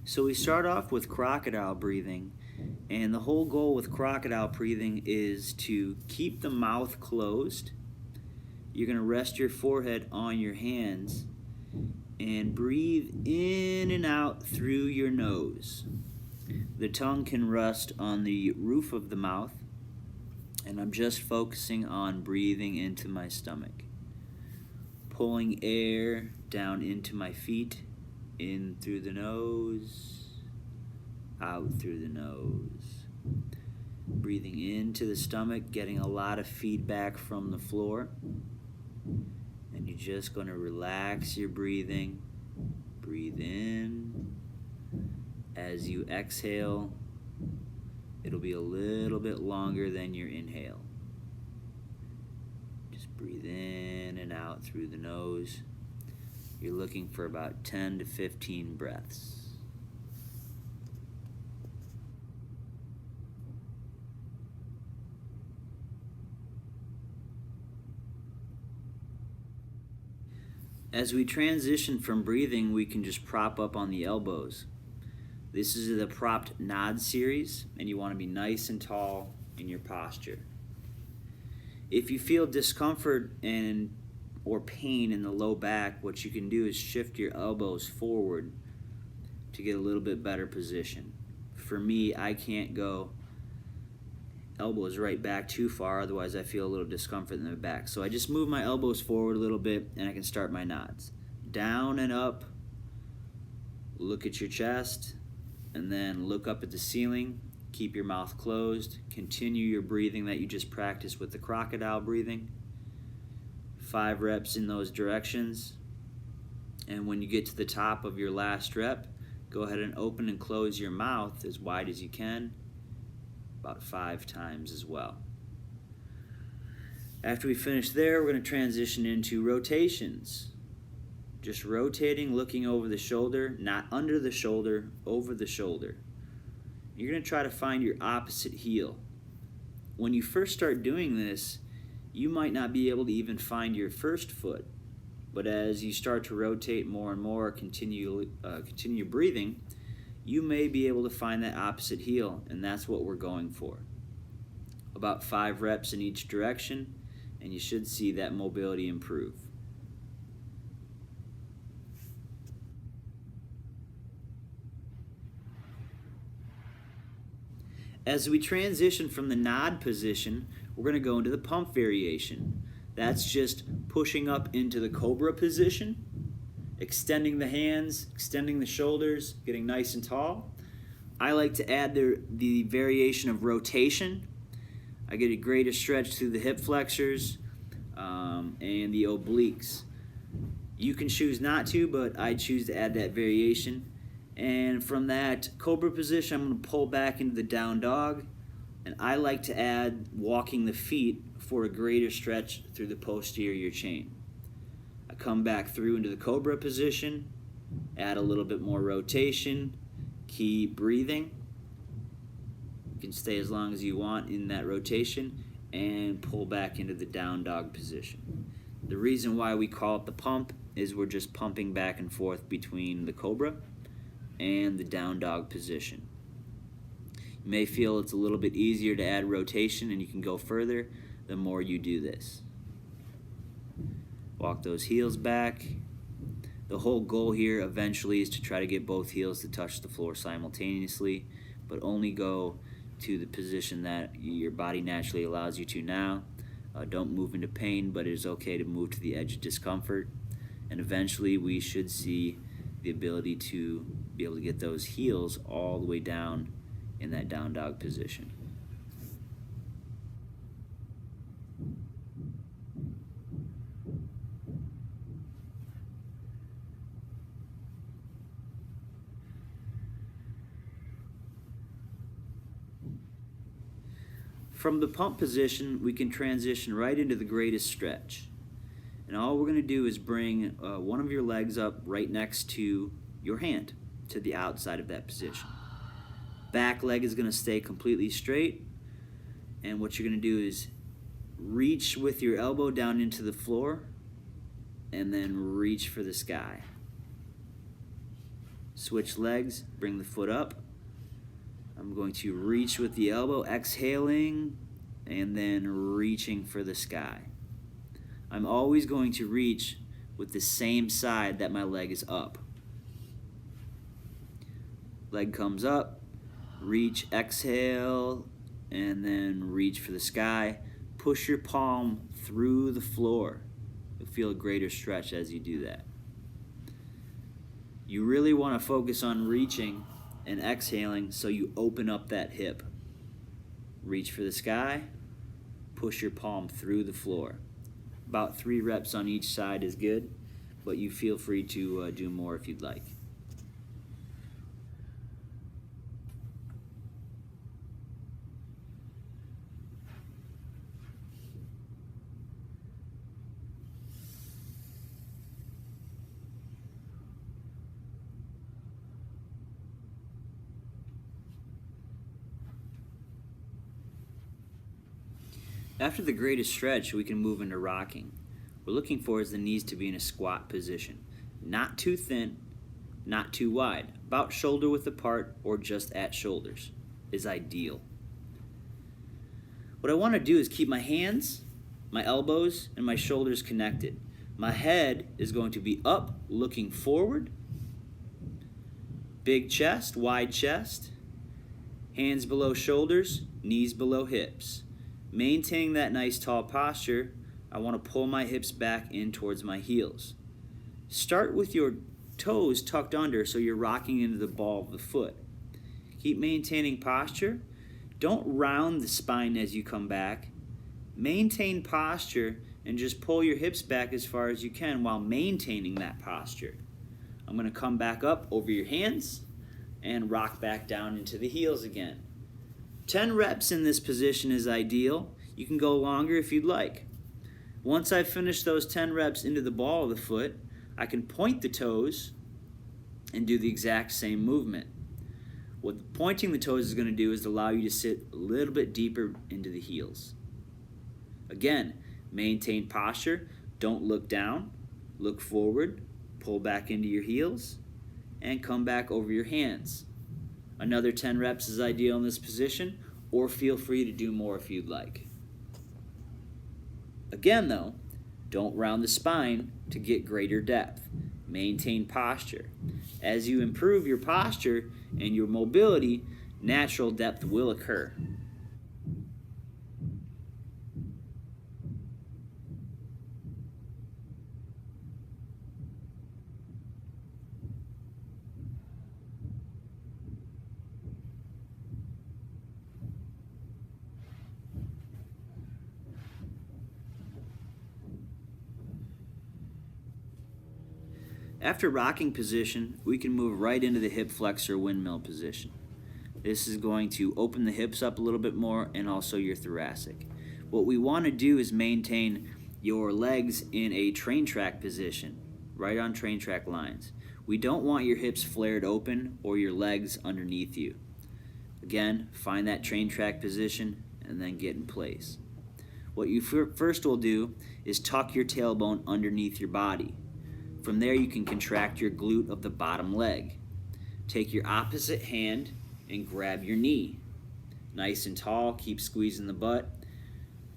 So we start off with crocodile breathing, and the whole goal with crocodile breathing is to keep the mouth closed. You're going to rest your forehead on your hands and breathe in and out through your nose. The tongue can rest on the roof of the mouth, and I'm just focusing on breathing into my stomach. Pulling air down into my feet, in through the nose, out through the nose. Breathing into the stomach, getting a lot of feedback from the floor. And you're just going to relax your breathing. Breathe in. As you exhale, it'll be a little bit longer than your inhale. Just breathe in and out through the nose. You're looking for about 10 to 15 breaths. As we transition from breathing, we can just prop up on the elbows. This is the propped nod series, and you want to be nice and tall in your posture. If you feel discomfort or pain in the low back, what you can do is shift your elbows forward to get a little bit better position. For me, I can't go elbows right back too far, otherwise I feel a little discomfort in the back. So I just move my elbows forward a little bit and I can start my nods. Down and up, look at your chest, and then look up at the ceiling. Keep your mouth closed. Continue your breathing that you just practiced with the crocodile breathing. 5 reps in those directions. And when you get to the top of your last rep, go ahead and open and close your mouth as wide as you can, about 5 times as well. After we finish there, we're going to transition into rotations. Just rotating, looking over the shoulder, not under the shoulder, over the shoulder. You're going to try to find your opposite heel. When you first start doing this, you might not be able to even find your first foot. But as you start to rotate more and more, continue breathing, you may be able to find that opposite heel, and that's what we're going for. About 5 reps in each direction, and you should see that mobility improve. As we transition from the nod position, we're going to go into the pump variation. That's just pushing up into the cobra position, extending the hands, extending the shoulders, getting nice and tall. I like to add the variation of rotation. I get a greater stretch through the hip flexors and the obliques. You can choose not to, but I choose to add that variation. And from that cobra position, I'm going to pull back into the down dog. And I like to add walking the feet for a greater stretch through the posterior chain. I come back through into the cobra position, add a little bit more rotation, keep breathing. You can stay as long as you want in that rotation and pull back into the down dog position. The reason why we call it the pump is we're just pumping back and forth between the cobra and the down dog position. You may feel it's a little bit easier to add rotation and you can go further the more you do this. Walk those heels back. The whole goal here eventually is to try to get both heels to touch the floor simultaneously, but only go to the position that your body naturally allows you to now. Don't move into pain, but it is okay to move to the edge of discomfort. And eventually we should see the ability to be able to get those heels all the way down in that down dog position. From the pump position, we can transition right into the greatest stretch. And all we're going to do is bring one of your legs up right next to your hand, to the outside of that position. Back leg is going to stay completely straight. And what you're going to do is reach with your elbow down into the floor and then reach for the sky. Switch legs, bring the foot up. I'm going to reach with the elbow, exhaling, and then reaching for the sky. I'm always going to reach with the same side that my leg is up. Leg comes up, reach, exhale, and then reach for the sky. Push your palm through the floor. You'll feel a greater stretch as you do that. You really want to focus on reaching and exhaling so you open up that hip. Reach for the sky, push your palm through the floor. About 3 reps on each side is good, but you feel free to do more if you'd like. After the greatest stretch, we can move into rocking. What we're looking for is the knees to be in a squat position. Not too thin, not too wide. About shoulder width apart or just at shoulders is ideal. What I want to do is keep my hands, my elbows, and my shoulders connected. My head is going to be up, looking forward. Big chest, wide chest. Hands below shoulders, knees below hips. Maintaining that nice tall posture, I want to pull my hips back in towards my heels. Start with your toes tucked under so you're rocking into the ball of the foot. Keep maintaining posture. Don't round the spine as you come back. Maintain posture and just pull your hips back as far as you can while maintaining that posture. I'm going to come back up over your hands and rock back down into the heels again. 10 reps in this position is ideal. You can go longer if you'd like. Once I've finished those 10 reps into the ball of the foot, I can point the toes and do the exact same movement. What pointing the toes is going to do is allow you to sit a little bit deeper into the heels. Again, maintain posture. Don't look down. Look forward. Pull back into your heels and come back over your hands. Another 10 reps is ideal in this position, or feel free to do more if you'd like. Again though, don't round the spine to get greater depth. Maintain posture. As you improve your posture and your mobility, natural depth will occur. After rocking position, we can move right into the hip flexor windmill position. This is going to open the hips up a little bit more and also your thoracic. What we want to do is maintain your legs in a train track position, right on train track lines. We don't want your hips flared open or your legs underneath you. Again, find that train track position and then get in place. What you first will do is tuck your tailbone underneath your body. From there, you can contract your glute of the bottom leg. Take your opposite hand and grab your knee. Nice and tall, keep squeezing the butt.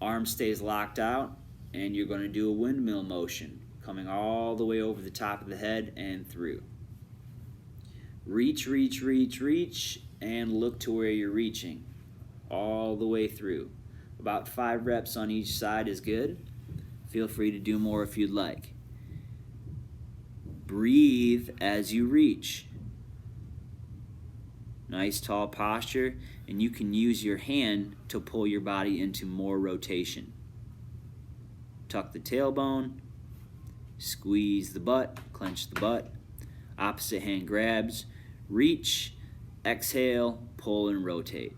Arm stays locked out, and you're going to do a windmill motion, coming all the way over the top of the head and through. Reach, reach, reach, reach, and look to where you're reaching, all the way through. About 5 reps on each side is good. Feel free to do more if you'd like. Breathe as you reach. Nice tall posture, and you can use your hand to pull your body into more rotation. Tuck the tailbone, squeeze the butt, clench the butt. Opposite hand grabs, reach, exhale, pull and rotate.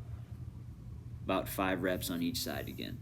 About 5 reps on each side again.